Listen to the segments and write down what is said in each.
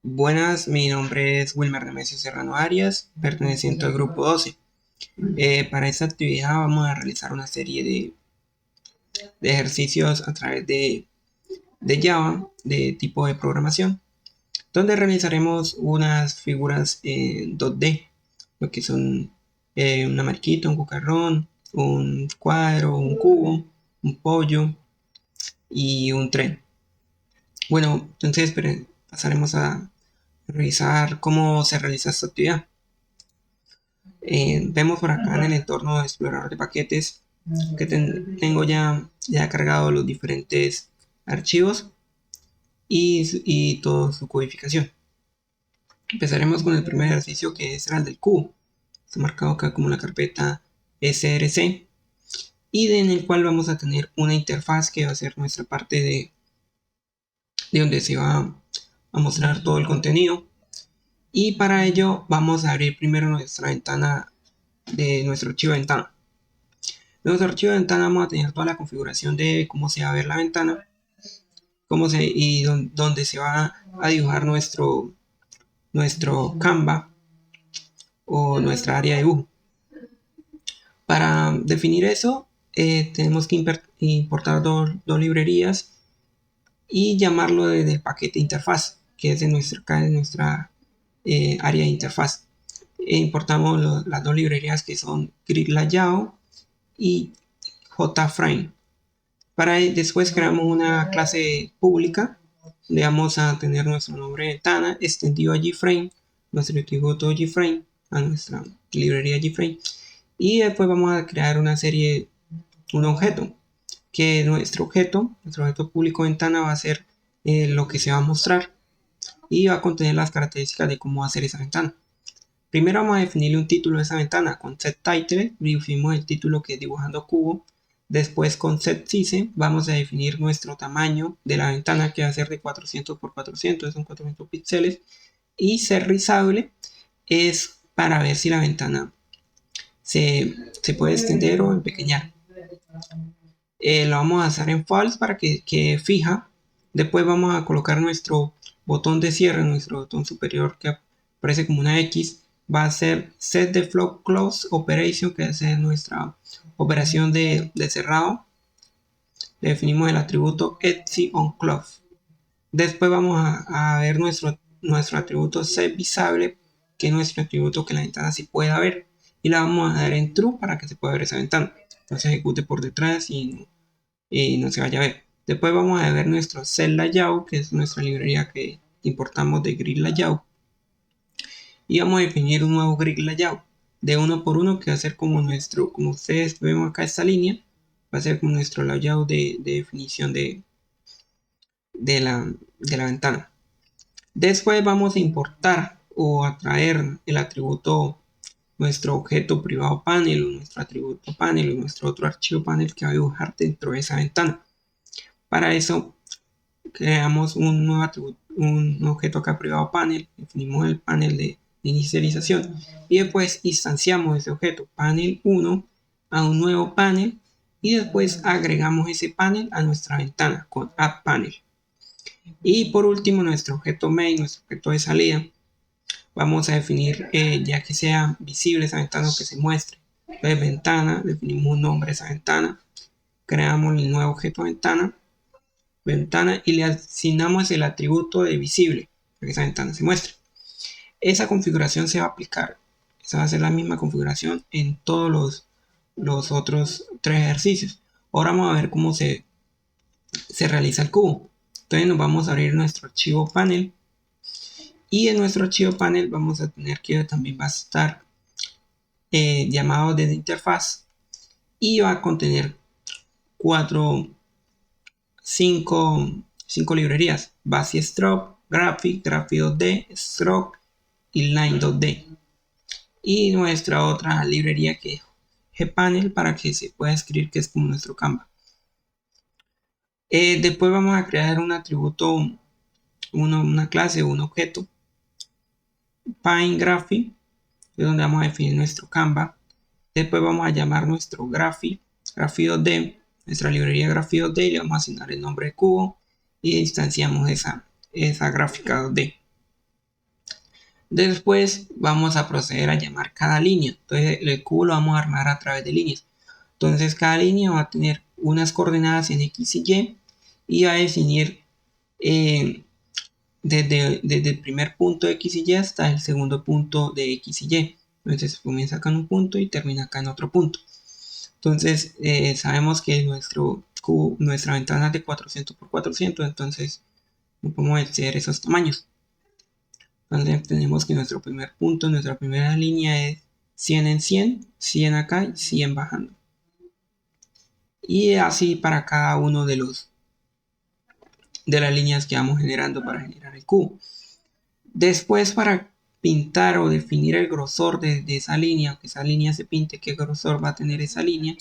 Buenas, mi nombre es Wilmer Nemesio Serrano Arias, perteneciente al grupo 12. Para esta actividad vamos a realizar una serie de ejercicios a través de Java, de tipo de programación, donde realizaremos unas figuras en 2D, lo que son una mariquita, un cucarrón, un cuadro, un cubo, un pollo y un tren. Bueno, entonces pasaremos a revisar cómo se realiza esta actividad. Vemos por acá en el entorno de explorador de paquetes que tengo ya cargado los diferentes archivos y toda su codificación. Empezaremos con el primer ejercicio, que será el del cubo. Está marcado acá como la carpeta src, y en el cual vamos a tener una interfaz que va a ser nuestra parte de donde se va a mostrar todo el contenido. Y para ello vamos a abrir primero nuestra ventana de nuestro archivo de ventana. En nuestro archivo de ventana vamos a tener toda la configuración de cómo se va a ver la ventana, dónde se va a dibujar nuestro Canva o nuestra área de dibujo. Para definir eso, tenemos que importar dos librerías y llamarlo desde el paquete interfaz, que es de nuestra área de interfaz. Importamos las dos librerías, que son Grid Layout y JFrame. Después creamos una clase pública, le vamos a tener nuestro nombre de ventana extendido a JFrame, nuestro atributo JFrame, a nuestra librería JFrame, y después vamos a crear un objeto, que nuestro objeto público ventana va a ser lo que se va a mostrar y va a contener las características de cómo hacer esa ventana. Primero vamos a definirle un título a esa ventana. Con setTitle definimos el título, que es dibujando cubo. Después con setSize vamos a definir nuestro tamaño de la ventana, que va a ser de 400 por 400, son 400 píxeles. Y setResizable es para ver si la ventana se puede extender o empequeñar. Lo vamos a hacer en false para que quede fija. Después vamos a colocar nuestro botón de cierre, nuestro botón superior que aparece como una X. Va a ser set the flow close operation, que es nuestra operación de cerrado. Le definimos el atributo etc on close. Después vamos a ver nuestro atributo set visible, que es nuestro atributo que la ventana sí pueda ver, y la vamos a dar en true para que se pueda ver esa ventana, no se ejecute por detrás y no se vaya a ver. Después vamos a ver nuestro set layout, que es nuestra librería que importamos de grid layout, y vamos a definir un nuevo grid layout de uno por uno, que va a ser como ustedes ven acá, esta línea va a ser como nuestro layout de definición de la ventana. Después vamos a importar o a traer el atributo, nuestro objeto privado panel, o nuestro atributo panel, o nuestro otro archivo panel que va a dibujar dentro de esa ventana. Para eso creamos un nuevo atributo, un objeto acá privado panel, definimos el panel de inicialización y después instanciamos ese objeto panel 1 a un nuevo panel, y después agregamos ese panel a nuestra ventana con add panel. Y por último, nuestro objeto main, nuestro objeto de salida, vamos a definir, ya que sea visible esa ventana, que se muestre. Entonces, ventana, definimos un nombre a esa ventana, creamos el nuevo objeto ventana y le asignamos el atributo de visible para que esa ventana se muestre. Esa configuración se va a aplicar, esa va a ser la misma configuración en todos los otros tres ejercicios. Ahora vamos a ver cómo se realiza el cubo. Entonces nos vamos a abrir nuestro archivo panel, y en nuestro archivo panel vamos a tener que también va a estar llamado desde interfaz, y va a contener cinco librerías: Basic Stroke, Graphic, Graphic 2D, Stroke y Line 2D. Y nuestra otra librería, que es gpanel, para que se pueda escribir, que es como nuestro Canva. Después vamos a crear un atributo, una clase o un objeto, PineGraphic, es donde vamos a definir nuestro Canva. Después vamos a llamar nuestro Graphic 2D, nuestra librería Graphic 2D, y le vamos a asignar el nombre de cubo y instanciamos esa gráfica 2D. Después vamos a proceder a llamar cada línea. Entonces el cubo lo vamos a armar a través de líneas. Entonces cada línea va a tener unas coordenadas en X y Y va a definir desde el primer punto de X y Y hasta el segundo punto de X y Y. Entonces comienza acá en un punto y termina acá en otro punto. Entonces sabemos que nuestra ventana es de 400 por 400, entonces no podemos exceder esos tamaños. Entonces tenemos que nuestro primer punto, nuestra primera línea es 100 en 100, 100 acá y 100 bajando. Y así para cada uno de las líneas que vamos generando para generar el cubo. Después, para pintar o definir el grosor de esa línea, que esa línea se pinte, qué grosor va a tener esa línea,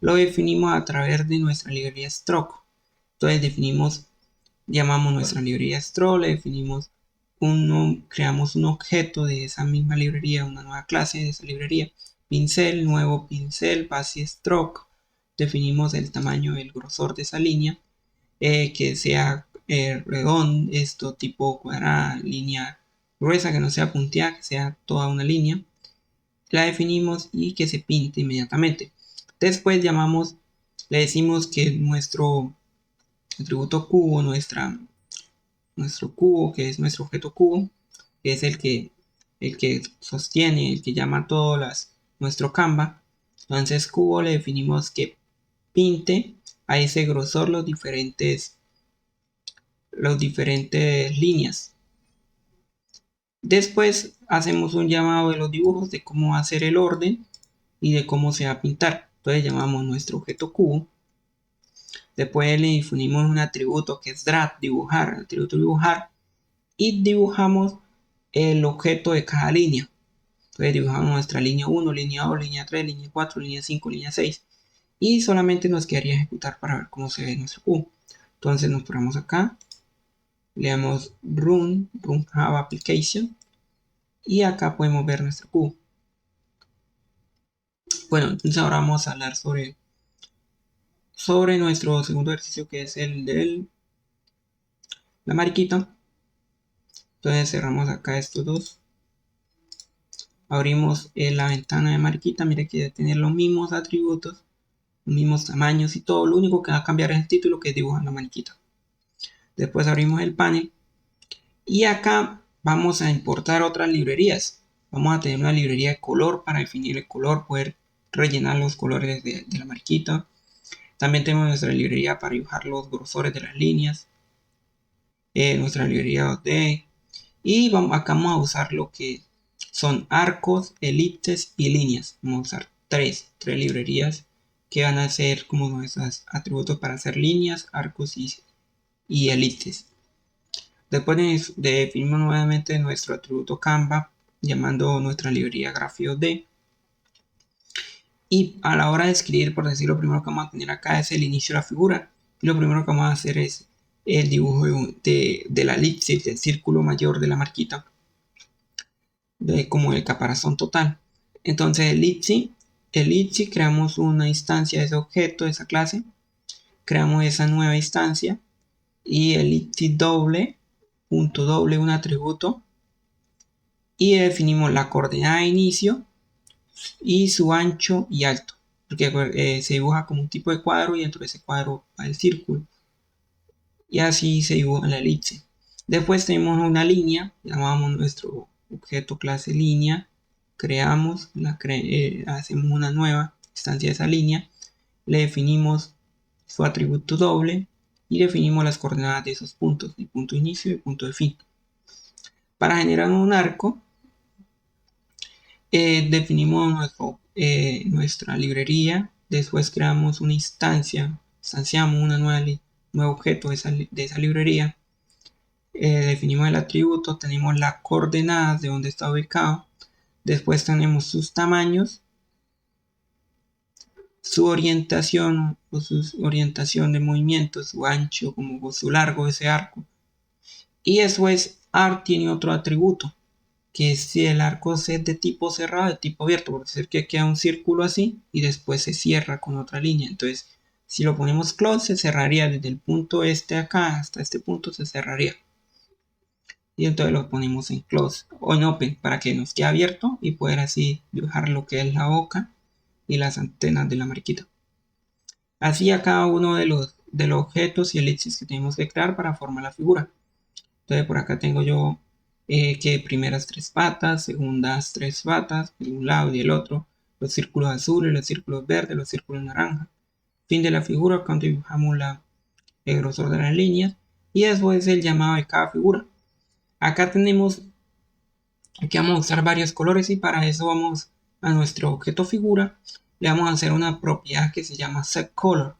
lo definimos a través de nuestra librería stroke. Entonces llamamos nuestra librería stroke, le definimos creamos un objeto de esa misma librería, una nueva clase de esa librería, pincel, nuevo pincel, base stroke, definimos el tamaño, el grosor de esa línea, que sea redondo, tipo cuadrada, línea gruesa, que no sea punteada, que sea toda una línea, la definimos y que se pinte inmediatamente. Después le decimos que nuestro atributo cubo, nuestro cubo, que es nuestro objeto cubo, que es el que sostiene, el que llama nuestro Canva. Entonces cubo le definimos que pinte a ese grosor las diferentes líneas. Después hacemos un llamado de los dibujos de cómo hacer el orden y de cómo se va a pintar. Entonces llamamos nuestro objeto cubo. Después le definimos un atributo que es drag, dibujar, atributo dibujar, y dibujamos el objeto de cada línea. Entonces dibujamos nuestra línea 1, línea 2, línea 3, línea 4, línea 5, línea 6. Y solamente nos quedaría ejecutar para ver cómo se ve nuestro cubo. Entonces nos ponemos acá, le damos run Java Application, y acá podemos ver nuestro cubo. Bueno, entonces ahora vamos a hablar sobre nuestro segundo ejercicio, que es el de la mariquita. Entonces cerramos acá estos dos, abrimos la ventana de mariquita. Mire que debe tener los mismos atributos, los mismos tamaños y todo. Lo único que va a cambiar es el título, que es dibujar la mariquita. Después abrimos el panel y acá vamos a importar otras librerías. Vamos a tener una librería de color para definir el color, poder rellenar los colores de la mariquita. También tenemos nuestra librería para dibujar los grosores de las líneas, nuestra librería 2D, y acá vamos a usar lo que son arcos, elipses y líneas. Vamos a usar tres librerías que van a ser como nuestros atributos para hacer líneas, arcos y elipses. Después definimos nuevamente nuestro atributo Canva, llamando nuestra librería Graph2D. Y a la hora de escribir, por decir, lo primero que vamos a tener acá es el inicio de la figura. Y lo primero que vamos a hacer es el dibujo de la elipse, del círculo mayor de la marquita, como el caparazón total. Entonces elipse, creamos una instancia de ese objeto, de esa clase. Creamos esa nueva instancia. Y elipse doble, punto doble, un atributo. Y definimos la coordenada de inicio y su ancho y alto, porque se dibuja como un tipo de cuadro y dentro de ese cuadro va el círculo, y así se dibuja la elipse. Después tenemos una línea, llamamos nuestro objeto clase línea, hacemos una nueva instancia de esa línea, le definimos su atributo doble y definimos las coordenadas de esos puntos, el punto de inicio y el punto de fin. Para generar un arco, definimos nuestra librería. Después creamos una instanciamos un nuevo objeto de esa librería. Definimos el atributo, tenemos las coordenadas de donde está ubicado. Después tenemos sus tamaños, su orientación o su orientación de movimiento, su ancho como su largo de ese arco. Y después art tiene otro atributo, que si el arco es de tipo cerrado, de tipo abierto, porque ser que queda un círculo así y después se cierra con otra línea. Entonces, si lo ponemos close, se cerraría desde el punto este acá hasta este punto, se cerraría. y entonces lo ponemos en close o en open para que nos quede abierto y poder así dibujar lo que es la boca y las antenas de la mariquita. Así a cada uno de los objetos y elipsis que tenemos que crear para formar la figura. Entonces por acá tengo yo que primeras 3 patas, segundas 3 patas, de un lado y del otro, los círculos azules, los círculos verdes, los círculos naranjas. Fin de la figura cuando dibujamos el grosor de las líneas y después el llamado de cada figura. Acá tenemos, aquí vamos a usar varios colores y para eso vamos a nuestro objeto figura, le vamos a hacer una propiedad que se llama setColor.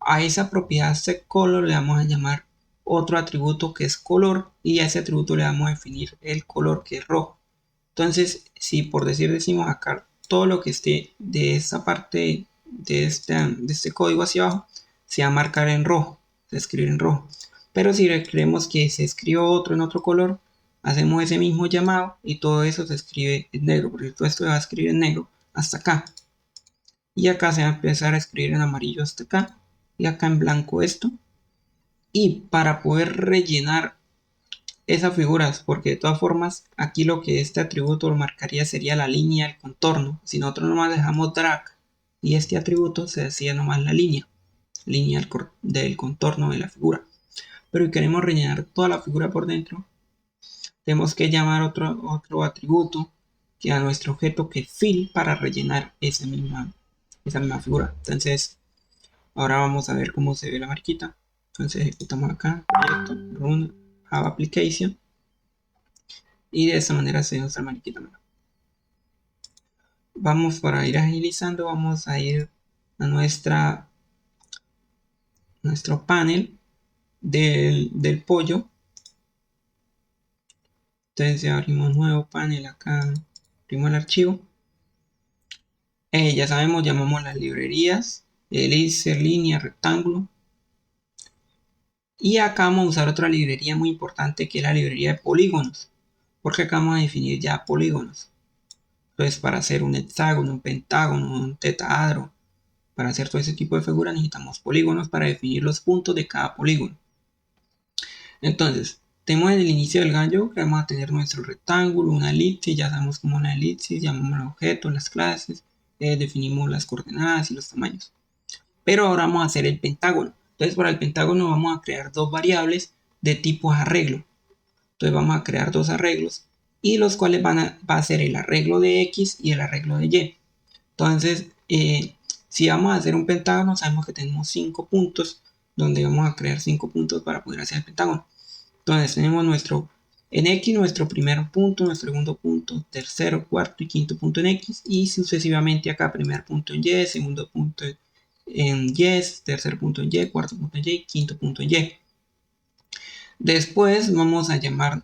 A esa propiedad setColor le vamos a llamar otro atributo que es color y a ese atributo le vamos a definir el color que es rojo. Entonces, si por decimos acá todo lo que esté de esta parte de este código hacia abajo se va a marcar en rojo, se escribe en rojo. Pero si queremos que se escriba otro en otro color, hacemos ese mismo llamado y todo eso se escribe en negro, porque todo esto se va a escribir en negro hasta acá. Y acá se va a empezar a escribir en amarillo hasta acá y acá en blanco esto. Y para poder rellenar esas figuras, porque de todas formas aquí lo que este atributo lo marcaría sería la línea del contorno. Si nosotros nomás dejamos drag y este atributo se decía nomás la línea del contorno de la figura. Pero si queremos rellenar toda la figura por dentro, tenemos que llamar otro atributo que a nuestro objeto que fill para rellenar esa misma figura. Entonces ahora vamos a ver cómo se ve la marquita. Entonces ejecutamos acá, proyecto, run, Java application. Y de esta manera se ve nuestra mariquita. Vamos para ir agilizando, vamos a ir a nuestro panel del pollo. Entonces abrimos nuevo panel acá, abrimos el archivo. Ya sabemos, llamamos las librerías, elixir, línea, rectángulo. Y acá vamos a usar otra librería muy importante que es la librería de polígonos, porque acá vamos a definir ya polígonos. Entonces para hacer un hexágono, un pentágono, un tetahedro, para hacer todo ese tipo de figuras necesitamos polígonos para definir los puntos de cada polígono. Entonces, tenemos en el inicio del gallo que vamos a tener nuestro rectángulo, una elipsis, ya sabemos cómo una elipsis, llamamos el objeto, las clases, definimos las coordenadas y los tamaños. Pero ahora vamos a hacer el pentágono. Entonces para el pentágono vamos a crear dos variables de tipo arreglo. Entonces vamos a crear dos arreglos y los cuales va a ser el arreglo de X y el arreglo de Y. Entonces, si vamos a hacer un pentágono, sabemos que tenemos 5 puntos, donde vamos a crear 5 puntos para poder hacer el pentágono. Entonces tenemos en X nuestro primer punto, nuestro segundo punto, tercero, cuarto y quinto punto en X y sucesivamente acá primer punto en Y, segundo punto en Y, tercer punto en Y, cuarto punto en Y, quinto punto en Y. Después vamos a llamar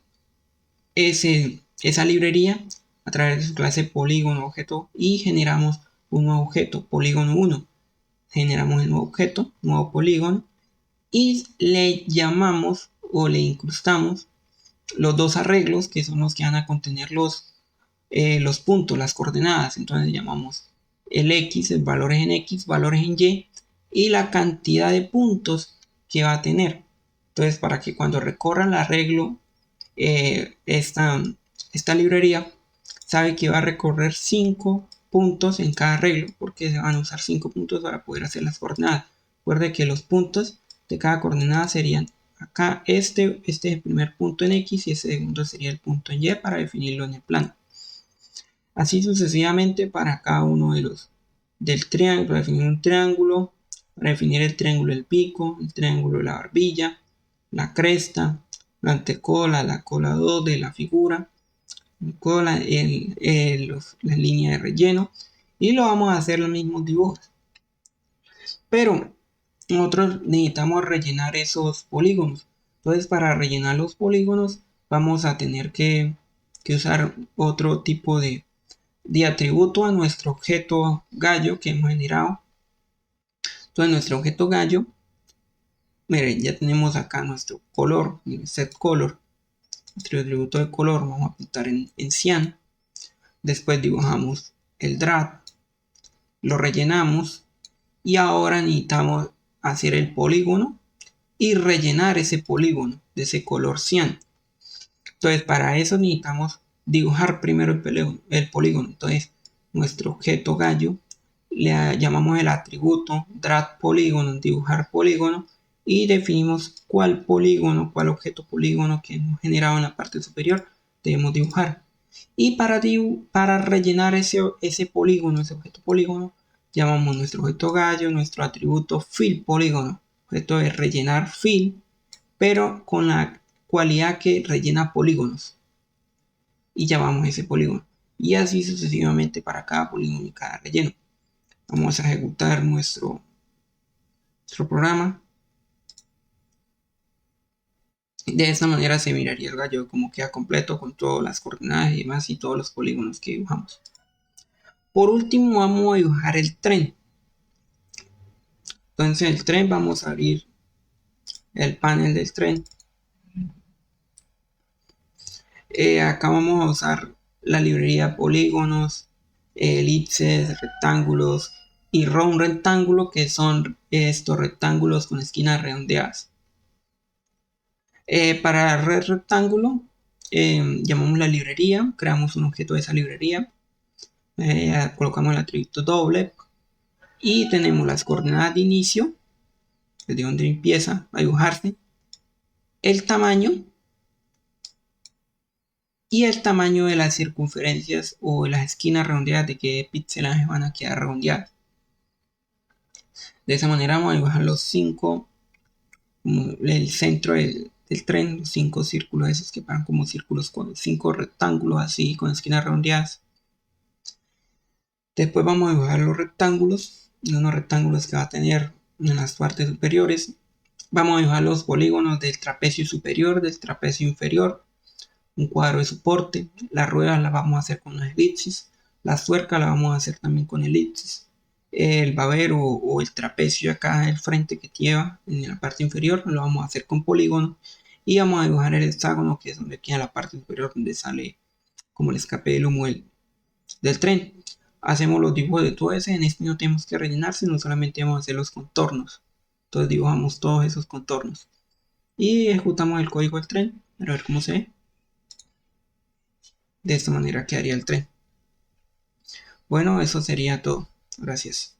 esa librería a través de su clase polígono objeto y generamos un nuevo objeto, polígono 1. Generamos el nuevo objeto, nuevo polígono y le llamamos o le incrustamos los dos arreglos que son los que van a contener los puntos, las coordenadas. Entonces llamamos el X, el valores en X, valores en y la cantidad de puntos que va a tener. Entonces para que cuando recorra el arreglo esta librería sabe que va a recorrer 5 puntos en cada arreglo porque se van a usar 5 puntos para poder hacer las coordenadas. Recuerde que los puntos de cada coordenada serían acá este es el primer punto en X y el segundo sería el punto en Y para definirlo en el plano. Así sucesivamente para cada uno del triángulo, para definir un triángulo, para definir el triángulo del pico, el triángulo de la barbilla, la cresta, la antecola, la cola 2 de la figura, la línea de relleno y lo vamos a hacer los mismos dibujos. Pero nosotros necesitamos rellenar esos polígonos. Entonces para rellenar los polígonos vamos a tener que usar otro tipo de atributo a nuestro objeto gallo que hemos generado. Entonces nuestro objeto gallo, miren, ya tenemos acá nuestro color, setColor, nuestro atributo de color, vamos a pintar en cian. Después dibujamos el drag, lo rellenamos y ahora necesitamos hacer el polígono y rellenar ese polígono de ese color cian. Entonces para eso necesitamos dibujar primero el polígono. Entonces nuestro objeto gallo le llamamos el atributo drag polígono, dibujar polígono, y definimos cuál polígono, cuál objeto polígono que hemos generado en la parte superior debemos dibujar. Y para rellenar ese polígono, ese objeto polígono, llamamos nuestro objeto gallo, nuestro atributo fill polígono. Objeto de rellenar fill, pero con la cualidad que rellena polígonos. Y llamamos ese polígono. Y así sucesivamente para cada polígono y cada relleno. Vamos a ejecutar nuestro programa. De esta manera se miraría el gallo como queda completo con todas las coordenadas y demás y todos los polígonos que dibujamos. Por último vamos a dibujar el tren. Entonces el tren, vamos a abrir el panel del tren. Acá vamos a usar la librería polígonos, elipses, rectángulos y round rectángulo, que son estos rectángulos con esquinas redondeadas. Para red rectángulo, llamamos la librería, creamos un objeto de esa librería, colocamos el atributo doble y tenemos las coordenadas de inicio, desde donde empieza a dibujarse, el tamaño y el tamaño de las circunferencias o de las esquinas redondeadas, de qué píxeles van a quedar redondeadas. De esa manera vamos a dibujar los 5, el centro del tren, los 5 círculos esos que paran como círculos con 5 rectángulos así con esquinas redondeadas. Después vamos a dibujar los rectángulos, unos rectángulos que va a tener en las partes superiores. Vamos a dibujar los polígonos del trapecio superior, del trapecio inferior, un cuadro de soporte. Las ruedas las vamos a hacer con las elipsis, las tuercas las vamos a hacer también con elipsis. El babero o el trapecio acá del frente que lleva en la parte inferior lo vamos a hacer con polígono, y vamos a dibujar el hexágono, que es donde queda la parte superior, donde sale como el escape del humo del tren. Hacemos los dibujos de todo ese. En este no tenemos que rellenar, sino solamente vamos a hacer los contornos. Entonces dibujamos todos esos contornos y ejecutamos el código del tren para ver cómo se ve. De esta manera quedaría el tren. Bueno, eso sería todo. Gracias.